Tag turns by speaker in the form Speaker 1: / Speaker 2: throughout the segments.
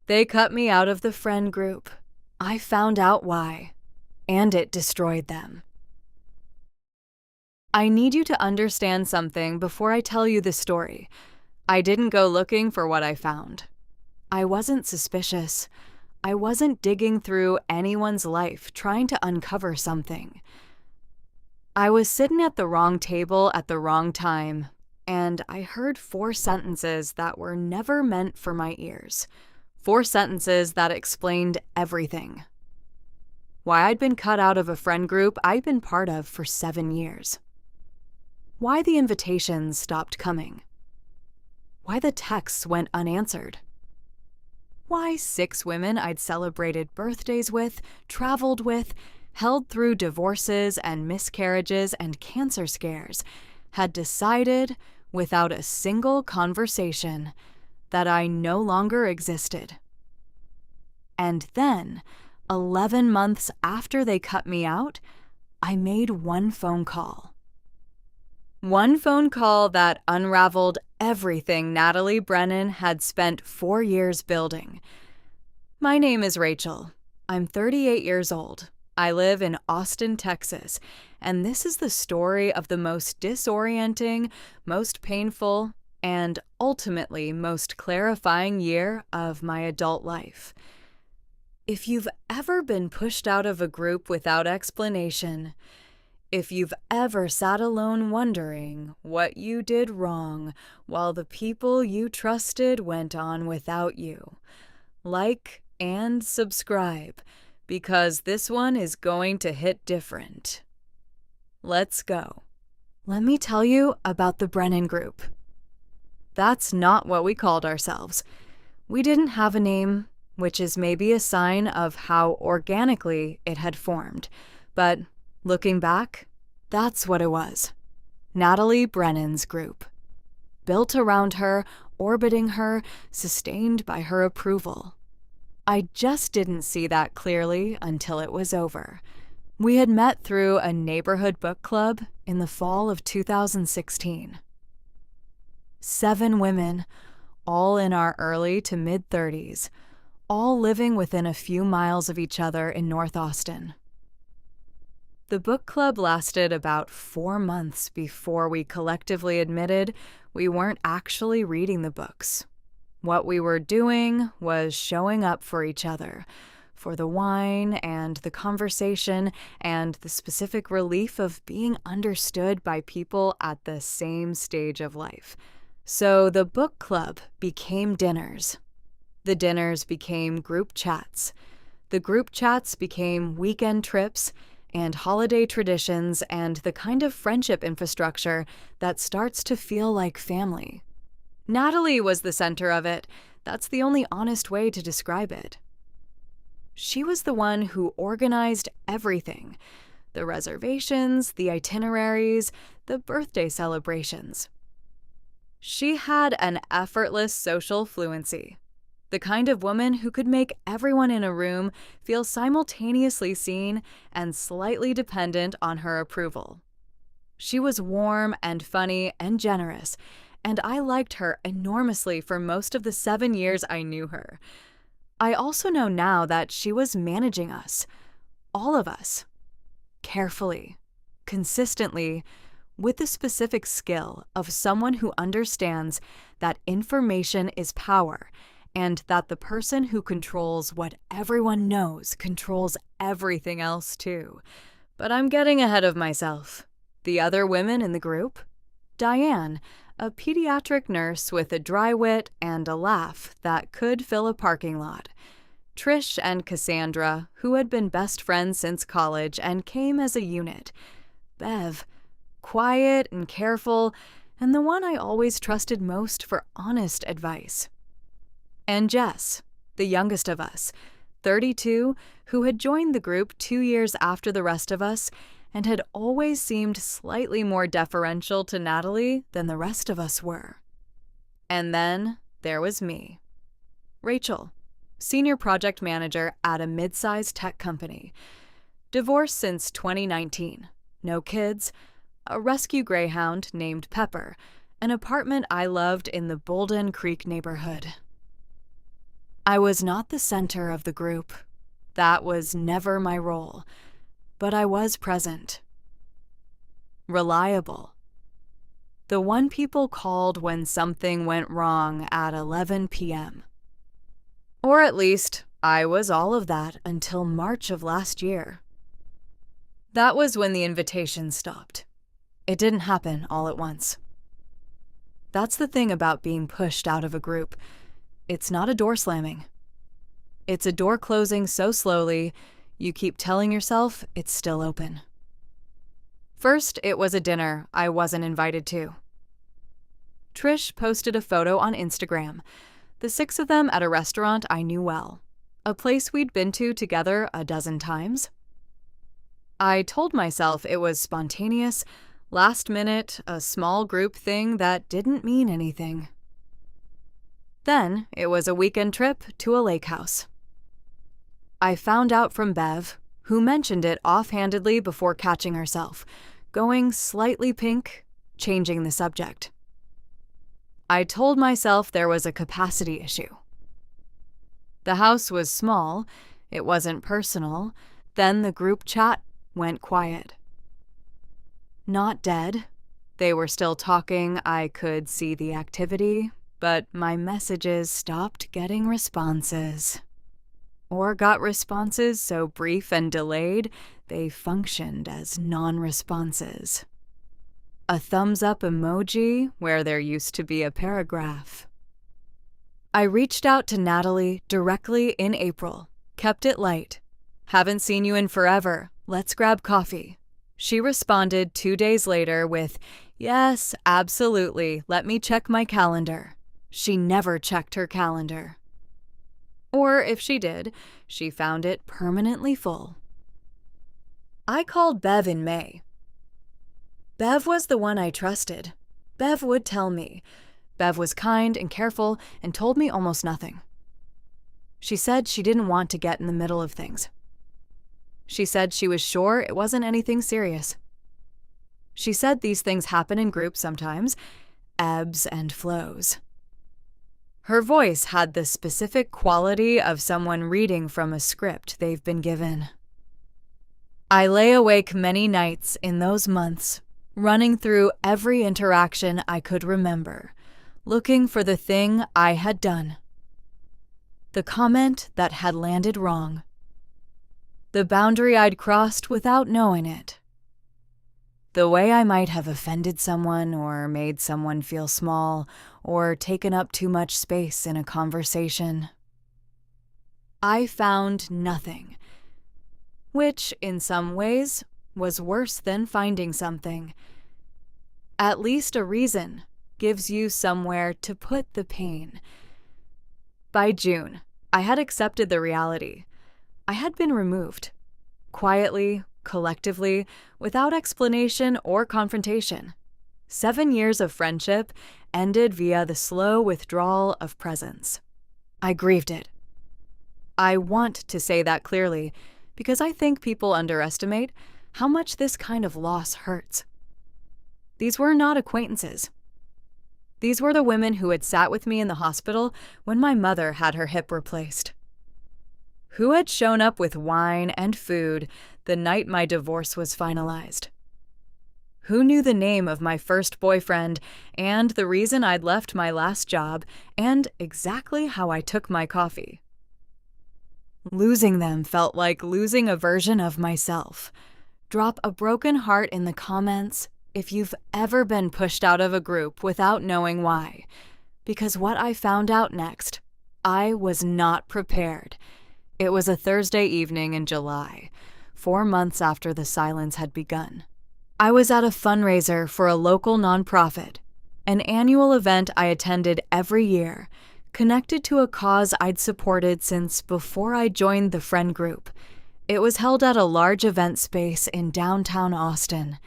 Speaker 1: They cut me out of the friend group. I found out why, and it destroyed them. I need you to understand something before I tell you the story. I didn't go looking for what I found. I wasn't suspicious. I wasn't digging through anyone's life trying to uncover something. I was sitting at the wrong table at the wrong time, and I heard 4 sentences that were never meant for my ears. 4 sentences that explained everything. Why I'd been cut out of a friend group I'd been part of for 7 years. Why the invitations stopped coming. Why the texts went unanswered. Why 6 women I'd celebrated birthdays with, traveled with, held through divorces and miscarriages and cancer scares, had decided, without a single conversation, that I no longer existed. And then, 11 months after they cut me out, I made one phone call. One phone call that unraveled everything Natalie Brennan had spent 4 years building. My name is Rachel. I'm 38 years old. I live in Austin, Texas, and this is the story of the most disorienting, most painful, and ultimately most clarifying year of my adult life. If you've ever been pushed out of a group without explanation, if you've ever sat alone wondering what you did wrong while the people you trusted went on without you, like and subscribe, because this one is going to hit different. Let's go. Let me tell you about the Brennan Group. That's not what we called ourselves. We didn't have a name, which is maybe a sign of how organically it had formed. But looking back, that's what it was. Natalie Brennan's group. Built around her, orbiting her, sustained by her approval. I just didn't see that clearly until it was over. We had met through a neighborhood book club in the fall of 2016. 7 women, all in our early to mid-30s, all living within a few miles of each other in North Austin. The book club lasted about 4 months before we collectively admitted we weren't actually reading the books. What we were doing was showing up for each other, for the wine and the conversation and the specific relief of being understood by people at the same stage of life. So the book club became dinners. The dinners became group chats. The group chats became weekend trips and holiday traditions and the kind of friendship infrastructure that starts to feel like family. Natalie was the center of it. That's the only honest way to describe it. She was the one who organized everything. The reservations, the itineraries, the birthday celebrations. She had an effortless social fluency. The kind of woman who could make everyone in a room feel simultaneously seen and slightly dependent on her approval. She was warm and funny and generous, and I liked her enormously for most of the 7 years I knew her. I also know now that she was managing us, all of us, carefully, consistently, with the specific skill of someone who understands that information is power and that the person who controls what everyone knows controls everything else too. But I'm getting ahead of myself. The other women in the group? Diane, a pediatric nurse with a dry wit and a laugh that could fill a parking lot. Trish and Cassandra, who had been best friends since college and came as a unit. Bev, quiet and careful, and the one I always trusted most for honest advice. And Jess, the youngest of us, 32, who had joined the group 2 years after the rest of us and had always seemed slightly more deferential to Natalie than the rest of us were. And then there was me. Rachel, senior project manager at a mid-sized tech company. Divorced since 2019. No kids. A rescue greyhound named Pepper. An apartment I loved in the Bolden Creek neighborhood. I was not the center of the group. That was never my role. But I was present. Reliable. The one people called when something went wrong at 11 p.m. Or at least, I was all of that until March of last year. That was when the invitation stopped. It didn't happen all at once. That's the thing about being pushed out of a group. It's not a door slamming. It's a door closing so slowly, you keep telling yourself it's still open. First, it was a dinner I wasn't invited to. Trish posted a photo on Instagram, the 6 of them at a restaurant I knew well, a place we'd been to together a dozen times. I told myself it was spontaneous, last minute, a small group thing that didn't mean anything. Then, it was a weekend trip to a lake house. I found out from Bev, who mentioned it offhandedly before catching herself, going slightly pink, changing the subject. I told myself there was a capacity issue. The house was small, it wasn't personal, then the group chat went quiet. Not dead. They were still talking, I could see the activity, but my messages stopped getting responses. Or got responses so brief and delayed, they functioned as non-responses. A thumbs-up emoji where there used to be a paragraph. I reached out to Natalie directly in April, kept it light. Haven't seen you in forever, let's grab coffee. She responded 2 days later with, yes, absolutely, let me check my calendar. She never checked her calendar. Or if she did, she found it permanently full. I called Bev in May. Bev was the one I trusted. Bev would tell me. Bev was kind and careful and told me almost nothing. She said she didn't want to get in the middle of things. She said she was sure it wasn't anything serious. She said these things happen in groups sometimes, ebbs and flows. Her voice had the specific quality of someone reading from a script they've been given. I lay awake many nights in those months, running through every interaction I could remember, looking for the thing I had done. The comment that had landed wrong. The boundary I'd crossed without knowing it. The way I might have offended someone or made someone feel small or taken up too much space in a conversation. I found nothing, which in some ways was worse than finding something. At least a reason gives you somewhere to put the pain. By June, I had accepted the reality. I had been removed, quietly, collectively, without explanation or confrontation. 7 years of friendship ended via the slow withdrawal of presence. I grieved it. I want to say that clearly because I think people underestimate how much this kind of loss hurts. These were not acquaintances. These were the women who had sat with me in the hospital when my mother had her hip replaced. Who had shown up with wine and food the night my divorce was finalized. Who knew the name of my first boyfriend and the reason I'd left my last job and exactly how I took my coffee. Losing them felt like losing a version of myself. Drop a broken heart in the comments if you've ever been pushed out of a group without knowing why. Because what I found out next, I was not prepared. It was a Thursday evening in July, 4 months after the silence had begun. I was at a fundraiser for a local nonprofit, an annual event I attended every year, connected to a cause I'd supported since before I joined the friend group. It was held at a large event space in downtown Austin,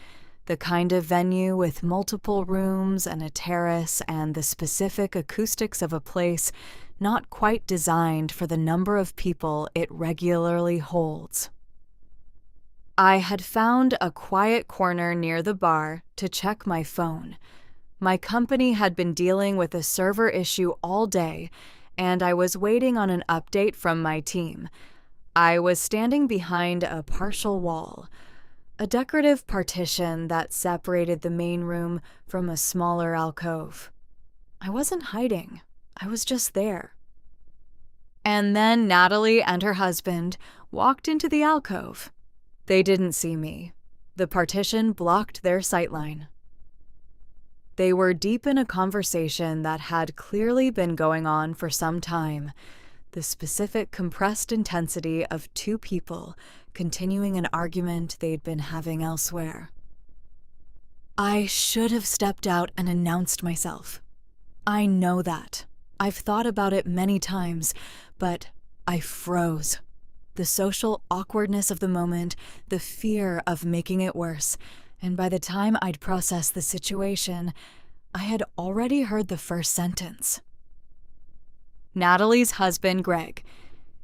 Speaker 1: the kind of venue with multiple rooms and a terrace and the specific acoustics of a place not quite designed for the number of people it regularly holds. I had found a quiet corner near the bar to check my phone. My company had been dealing with a server issue all day, and I was waiting on an update from my team. I was standing behind a partial wall, a decorative partition that separated the main room from a smaller alcove. I wasn't hiding. I was just there. And then Natalie and her husband walked into the alcove. They didn't see me. The partition blocked their sightline. They were deep in a conversation that had clearly been going on for some time, the specific compressed intensity of two people continuing an argument they'd been having elsewhere. I should have stepped out and announced myself. I know that. I've thought about it many times, but I froze. The social awkwardness of the moment, the fear of making it worse, and by the time I'd processed the situation, I had already heard the first sentence. Natalie's husband, Greg.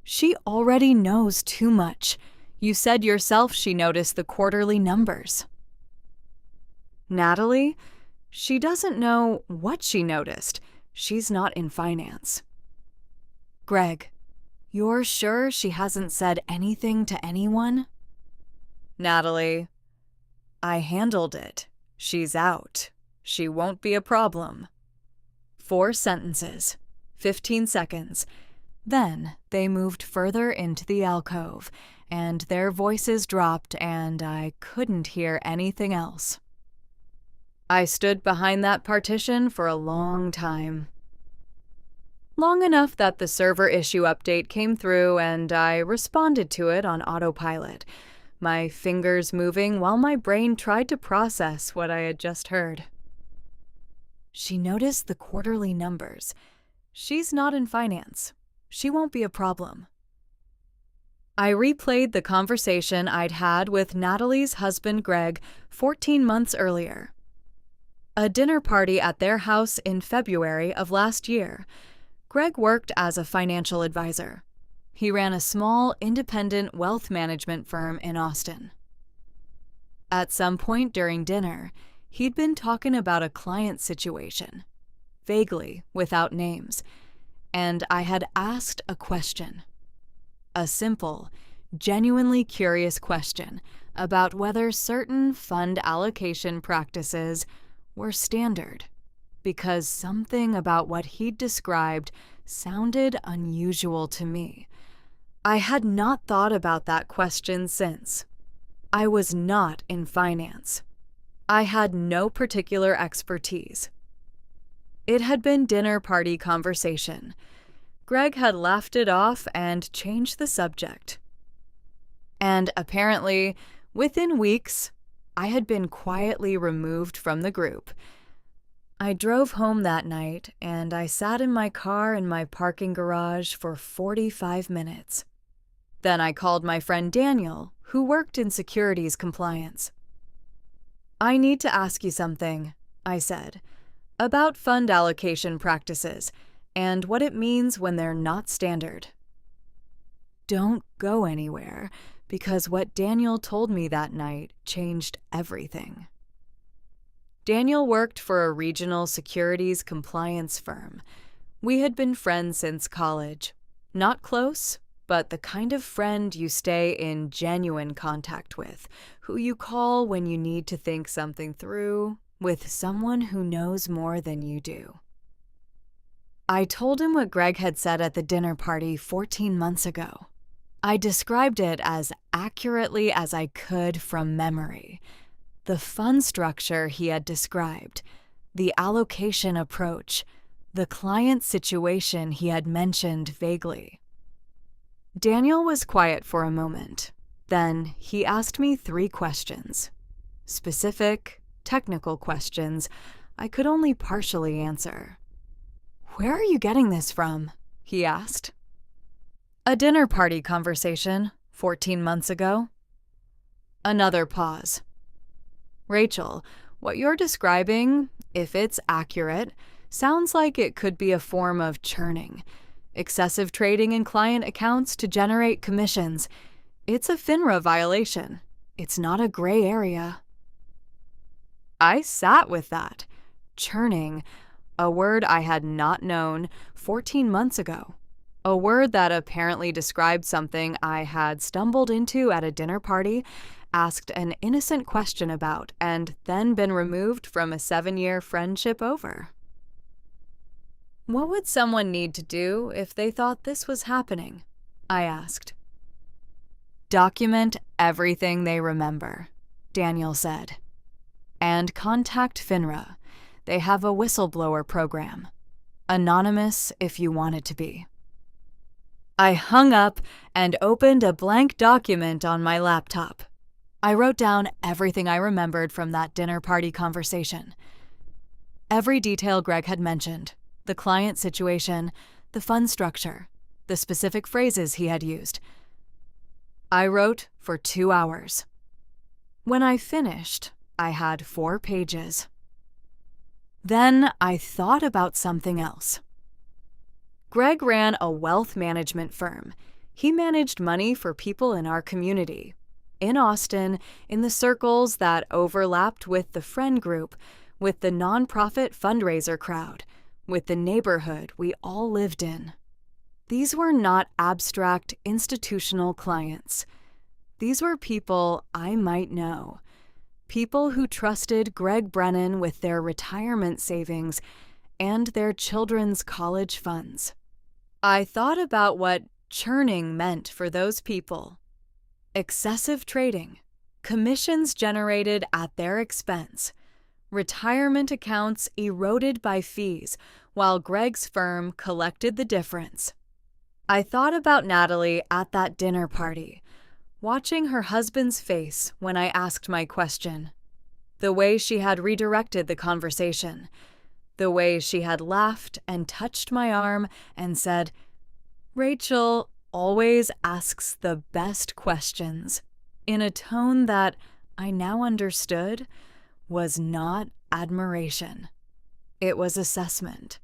Speaker 1: She already knows too much. You said yourself she noticed the quarterly numbers. Natalie? She doesn't know what she noticed. She's not in finance. Greg. You're sure she hasn't said anything to anyone? Natalie. I handled it. She's out. She won't be a problem. 4 sentences. 15 seconds. Then they moved further into the alcove, and their voices dropped, and I couldn't hear anything else. I stood behind that partition for a long time. Long enough that the server issue update came through, and I responded to it on autopilot, my fingers moving while my brain tried to process what I had just heard. She noticed the quarterly numbers. She's not in finance. She won't be a problem. I replayed the conversation I'd had with Natalie's husband, Greg, 14 months earlier. A dinner party at their house in February of last year. Greg worked as a financial advisor. He ran a small, independent wealth management firm in Austin. At some point during dinner, he'd been talking about a client situation, vaguely, without names, and I had asked a question. A simple, genuinely curious question about whether certain fund allocation practices were standard, because something about what he'd described sounded unusual to me. I had not thought about that question since. I was not in finance. I had no particular expertise. It had been dinner party conversation. Greg had laughed it off and changed the subject. And apparently, within weeks, I had been quietly removed from the group. I drove home that night, and I sat in my car in my parking garage for 45 minutes. Then I called my friend Daniel, who worked in securities compliance. I need to ask you something, I said, about fund allocation practices and what it means when they're not standard. Don't go anywhere, because what Daniel told me that night changed everything. Daniel worked for a regional securities compliance firm. We had been friends since college. Not close, but the kind of friend you stay in genuine contact with, who you call when you need to think something through, with someone who knows more than you do. I told him what Greg had said at the dinner party 14 months ago. I described it as accurately as I could from memory. The fund structure he had described, the allocation approach, the client situation he had mentioned vaguely. Daniel was quiet for a moment. Then he asked me 3 questions. Specific, technical questions I could only partially answer. "Where are you getting this from?" he asked. "A dinner party conversation 14 months ago." Another pause. "Rachel, what you're describing, if it's accurate, sounds like it could be a form of churning. Excessive trading in client accounts to generate commissions. It's a FINRA violation. It's not a gray area." I sat with that. Churning. a word I had not known 14 months ago. A word that apparently described something I had stumbled into at a dinner party, asked an innocent question about, and then been removed from a 7-year friendship over. What would someone need to do if they thought this was happening? I asked. Document everything they remember, Daniel said. And contact FINRA. They have a whistleblower program. Anonymous if you want it to be. I hung up and opened a blank document on my laptop. I wrote down everything I remembered from that dinner party conversation. Every detail Greg had mentioned, the client situation, the fund structure, the specific phrases he had used. I wrote for 2 hours. When I finished, I had 4 pages. Then I thought about something else. Greg ran a wealth management firm. He managed money for people in our community. In Austin, in the circles that overlapped with the friend group, with the nonprofit fundraiser crowd, with the neighborhood we all lived in. These were not abstract institutional clients. These were people I might know. People who trusted Greg Brennan with their retirement savings and their children's college funds. I thought about what churning meant for those people. Excessive trading, commissions generated at their expense, retirement accounts eroded by fees while Greg's firm collected the difference. I thought about Natalie at that dinner party, watching her husband's face when I asked my question, the way she had redirected the conversation, the way she had laughed and touched my arm and said, "Rachel always asks the best questions," in a tone that I now understood was not admiration. It was assessment.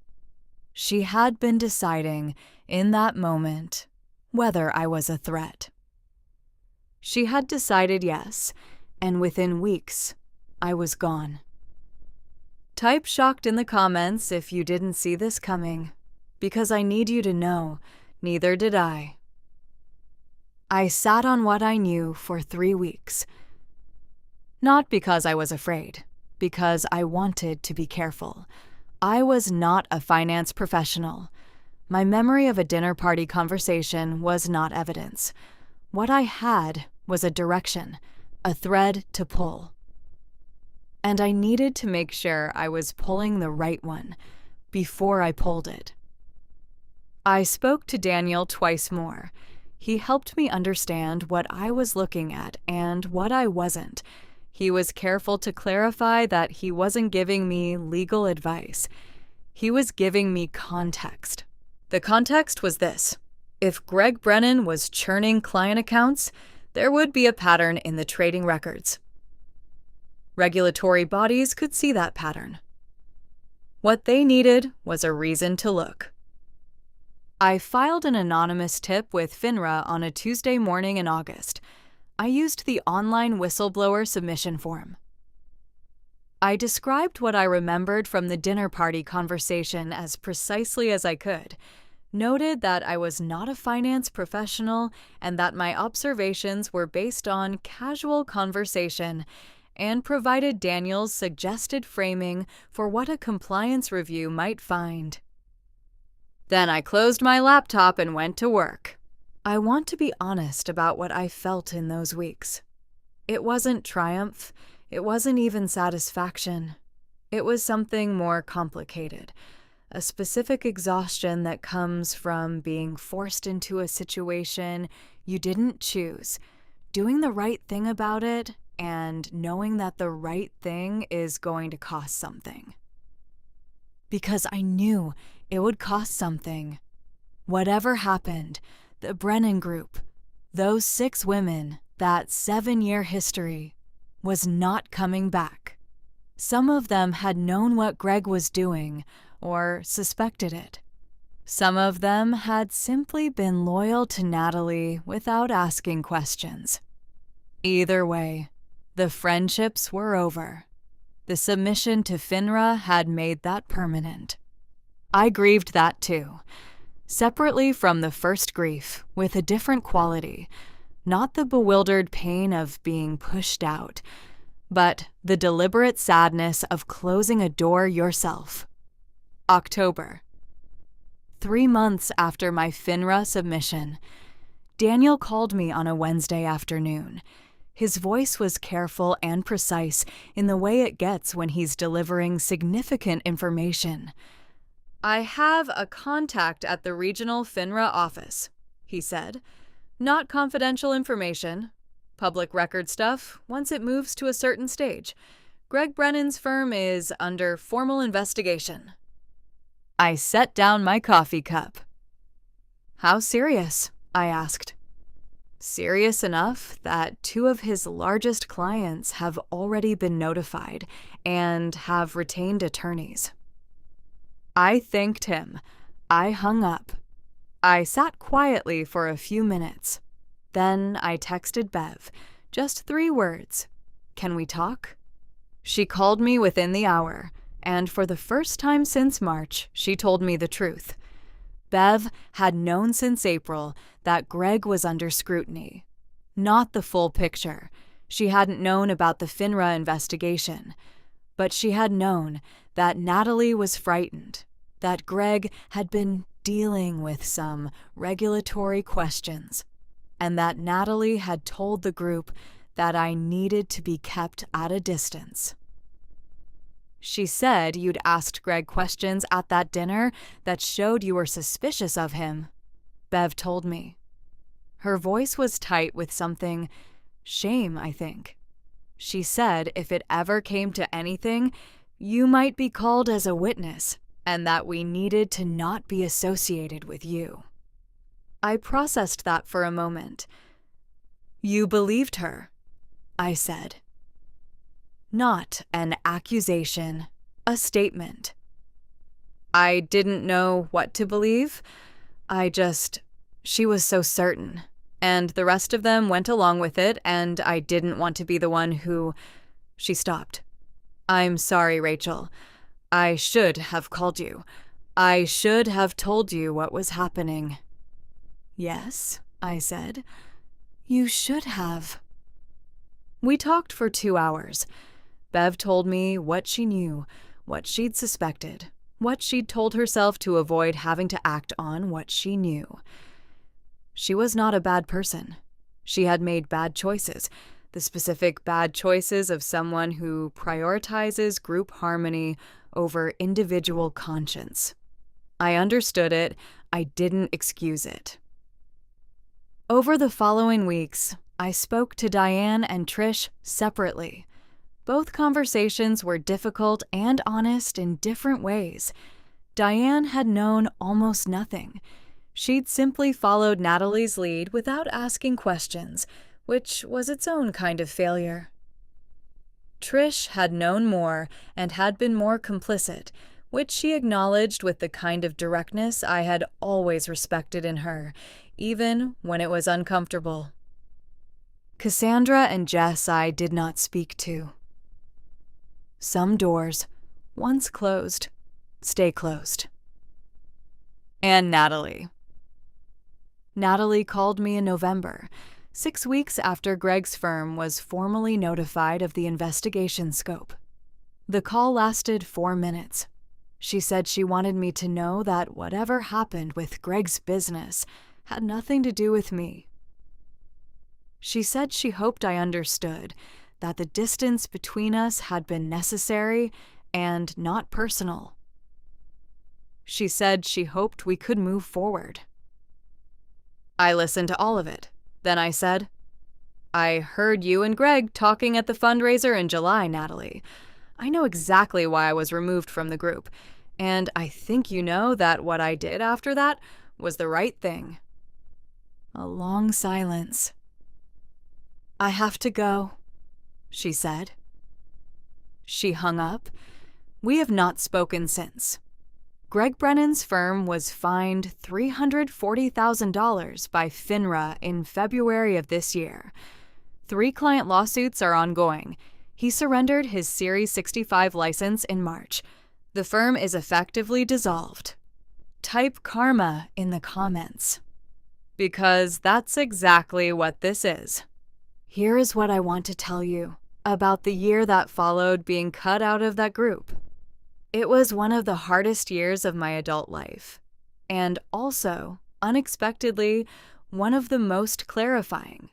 Speaker 1: She had been deciding in that moment whether I was a threat. She had decided yes, and within weeks, I was gone. Type shocked in the comments if you didn't see this coming, because I need you to know, neither did I. I sat on what I knew for 3 weeks. Not because I was afraid, because I wanted to be careful. I was not a finance professional. My memory of a dinner party conversation was not evidence. What I had was a direction, a thread to pull. And I needed to make sure I was pulling the right one before I pulled it. I spoke to Daniel twice more. He helped me understand what I was looking at and what I wasn't. He was careful to clarify that he wasn't giving me legal advice. He was giving me context. The context was this. If Greg Brennan was churning client accounts, there would be a pattern in the trading records. Regulatory bodies could see that pattern. What they needed was a reason to look. I filed an anonymous tip with FINRA on a Tuesday morning in August. I used the online whistleblower submission form. I described what I remembered from the dinner party conversation as precisely as I could, noted that I was not a finance professional and that my observations were based on casual conversation, and provided Daniel's suggested framing for what a compliance review might find. Then I closed my laptop and went to work. I want to be honest about what I felt in those weeks. It wasn't triumph. It wasn't even satisfaction. It was something more complicated, a specific exhaustion that comes from being forced into a situation you didn't choose, doing the right thing about it, and knowing that the right thing is going to cost something. Because I knew it would cost something. Whatever happened, the Brennan Group, those 6 women, that 7-year history, was not coming back. Some of them had known what Greg was doing, or suspected it. Some of them had simply been loyal to Natalie without asking questions. Either way, the friendships were over. The submission to FINRA had made that permanent. I grieved that too. Separately from the first grief, with a different quality. Not the bewildered pain of being pushed out, but the deliberate sadness of closing a door yourself. October. 3 months after my FINRA submission, Daniel called me on a Wednesday afternoon. His voice was careful and precise in the way it gets when he's delivering significant information. "I have a contact at the regional FINRA office," he said. "Not confidential information. Public record stuff once it moves to a certain stage. Greg Brennan's firm is under formal investigation." I set down my coffee cup. "How serious?" I asked. "Serious enough that 2 of his largest clients have already been notified and have retained attorneys." I thanked him. I hung up. I sat quietly for a few minutes. Then I texted Bev. Just 3 words. "Can we talk?" She called me within the hour, and for the first time since March, she told me the truth. Bev had known since April that Greg was under scrutiny. Not the full picture. She hadn't known about the FINRA investigation. But she had known that Natalie was frightened, that Greg had been dealing with some regulatory questions, and that Natalie had told the group that I needed to be kept at a distance. "She said you'd asked Greg questions at that dinner that showed you were suspicious of him," Bev told me. Her voice was tight with something, shame, I think. She said if it ever came to anything, you might be called as a witness, and that we needed to not be associated with you. I processed that for a moment. "You believed her," I said. "Not an accusation, a statement." I didn't know what to believe. She was so certain, and the rest of them went along with it, and I didn't want to be the one who... She stopped. "I'm sorry, Rachel. I should have called you. I should have told you what was happening." "Yes," I said. "You should have." We talked for 2 hours. Bev told me what she knew, what she'd suspected, what she'd told herself to avoid having to act on what she knew. She was not a bad person. She had made bad choices, the specific bad choices of someone who prioritizes group harmony over individual conscience. I understood it. I didn't excuse it. Over the following weeks, I spoke to Diane and Trish separately. Both conversations were difficult and honest in different ways. Diane had known almost nothing. She'd simply followed Natalie's lead without asking questions, which was its own kind of failure. Trish had known more and had been more complicit, which she acknowledged with the kind of directness I had always respected in her, even when it was uncomfortable. Cassandra and Jess I did not speak to. Some doors, once closed, stay closed. And Natalie. Natalie called me in November, 6 weeks after Greg's firm was formally notified of the investigation scope. The call lasted 4 minutes. She said she wanted me to know that whatever happened with Greg's business had nothing to do with me. She said she hoped I understood that the distance between us had been necessary and not personal. She said she hoped we could move forward. I listened to all of it. Then I said, "I heard you and Greg talking at the fundraiser in July, Natalie. I know exactly why I was removed from the group, and I think you know that what I did after that was the right thing." A long silence. "I have to go," she said. She hung up. We have not spoken since. Greg Brennan's firm was fined $340,000 by FINRA in February of this year. 3 client lawsuits are ongoing. He surrendered his Series 65 license in March. The firm is effectively dissolved. type karma in the comments. Because that's exactly what this is. Here is what I want to tell you about the year that followed being cut out of that group. It was one of the hardest years of my adult life, and also, unexpectedly, one of the most clarifying.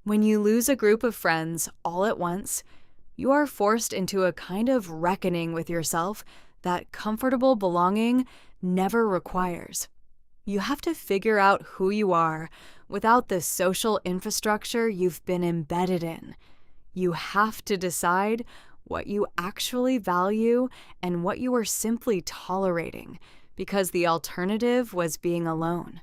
Speaker 1: When you lose a group of friends all at once, you are forced into a kind of reckoning with yourself that comfortable belonging never requires. You have to figure out who you are without the social infrastructure you've been embedded in. You have to decide what you actually value and what you are simply tolerating, because the alternative was being alone.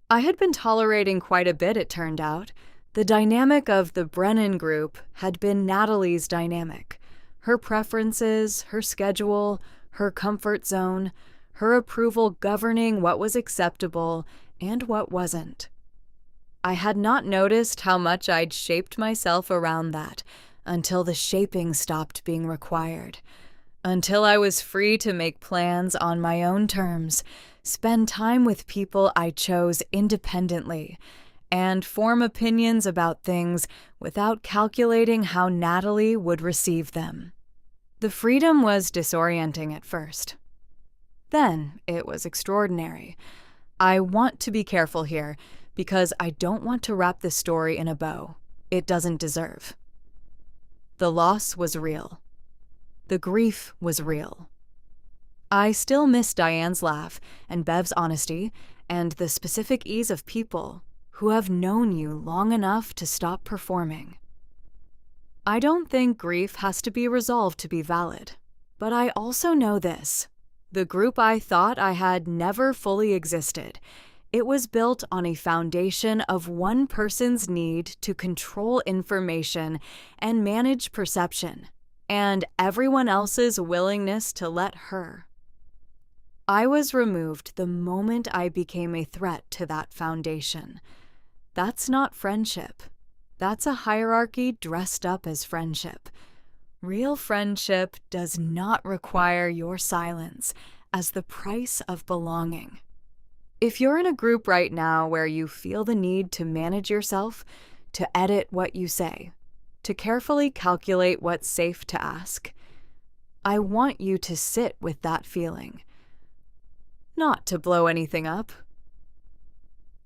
Speaker 1: I had been tolerating quite a bit, it turned out. The dynamic of the Brennan group had been Natalie's dynamic. Her preferences, her schedule, her comfort zone, her approval governing what was acceptable and what wasn't. I had not noticed how much I'd shaped myself around that until the shaping stopped being required, until I was free to make plans on my own terms, spend time with people I chose independently, and form opinions about things without calculating how Natalie would receive them. The freedom was disorienting at first. Then it was extraordinary. I want to be careful here because I don't want to wrap this story in a bow it doesn't deserve. The loss was real. The grief was real. I still miss Diane's laugh and Bev's honesty and the specific ease of people who have known you long enough to stop performing. I don't think grief has to be resolved to be valid, but I also know this. The group I thought I had never fully existed. It was built on a foundation of one person's need to control information and manage perception, and everyone else's willingness to let her. I was removed the moment I became a threat to that foundation. That's not friendship. That's a hierarchy dressed up as friendship. Real friendship does not require your silence as the price of belonging. If you're in a group right now where you feel the need to manage yourself, to edit what you say, to carefully calculate what's safe to ask, I want you to sit with that feeling. Not to blow anything up,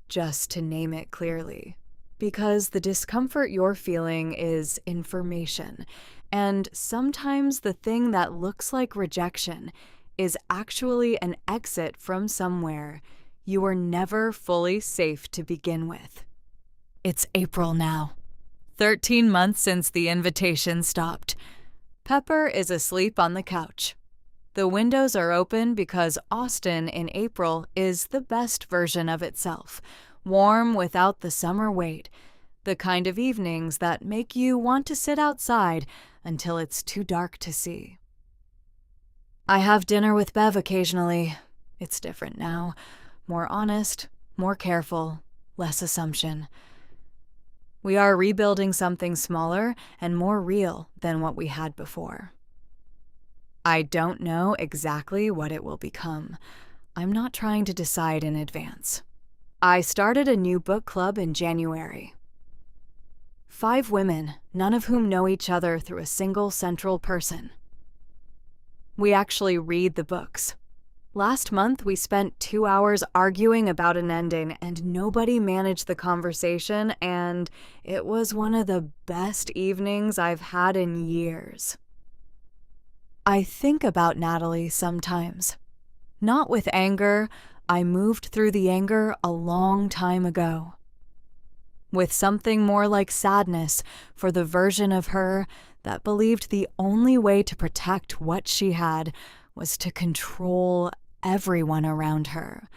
Speaker 1: just to name it clearly. Because the discomfort you're feeling is information, and sometimes the thing that looks like rejection is actually an exit from somewhere you were never fully safe to begin with. It's April now. 13 months since the invitation stopped. Pepper is asleep on the couch. The windows are open because Austin in April is the best version of itself, warm without the summer weight, the kind of evenings that make you want to sit outside until it's too dark to see. I have dinner with Bev occasionally. It's different now. More honest, more careful, less assumption. We are rebuilding something smaller and more real than what we had before. I don't know exactly what it will become. I'm not trying to decide in advance. I started a new book club in January. 5 women, none of whom know each other through a single central person. We actually read the books. Last month, we spent 2 hours arguing about an ending, and nobody managed the conversation, and it was one of the best evenings I've had in years. I think about Natalie sometimes. Not with anger. I moved through the anger a long time ago. With something more like sadness for the version of her that believed the only way to protect what she had was to control everyone around her.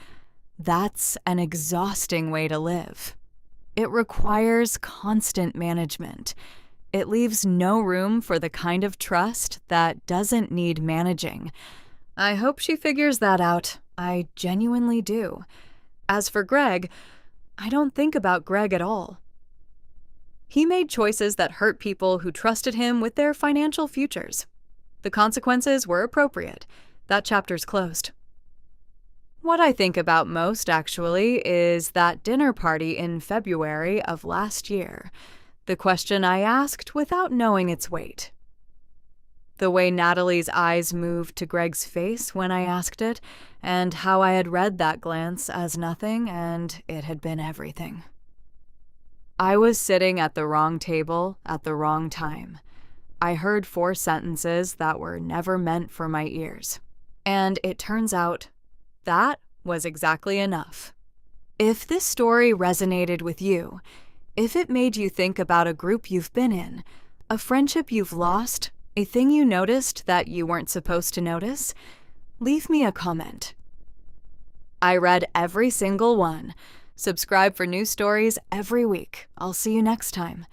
Speaker 1: That's an exhausting way to live. It requires constant management. It leaves no room for the kind of trust that doesn't need managing. I hope she figures that out. I genuinely do. As for Greg, I don't think about Greg at all. He made choices that hurt people who trusted him with their financial futures. The consequences were appropriate. That chapter's closed. What I think about most, actually, is that dinner party in February of last year. The question I asked without knowing its weight. The way Natalie's eyes moved to Greg's face when I asked it, and how I had read that glance as nothing and it had been everything. I was sitting at the wrong table at the wrong time. I heard 4 sentences that were never meant for my ears. And it turns out that was exactly enough. If this story resonated with you, if it made you think about a group you've been in, a friendship you've lost, a thing you noticed that you weren't supposed to notice, leave me a comment. I read every single one. Subscribe for new stories every week. I'll see you next time.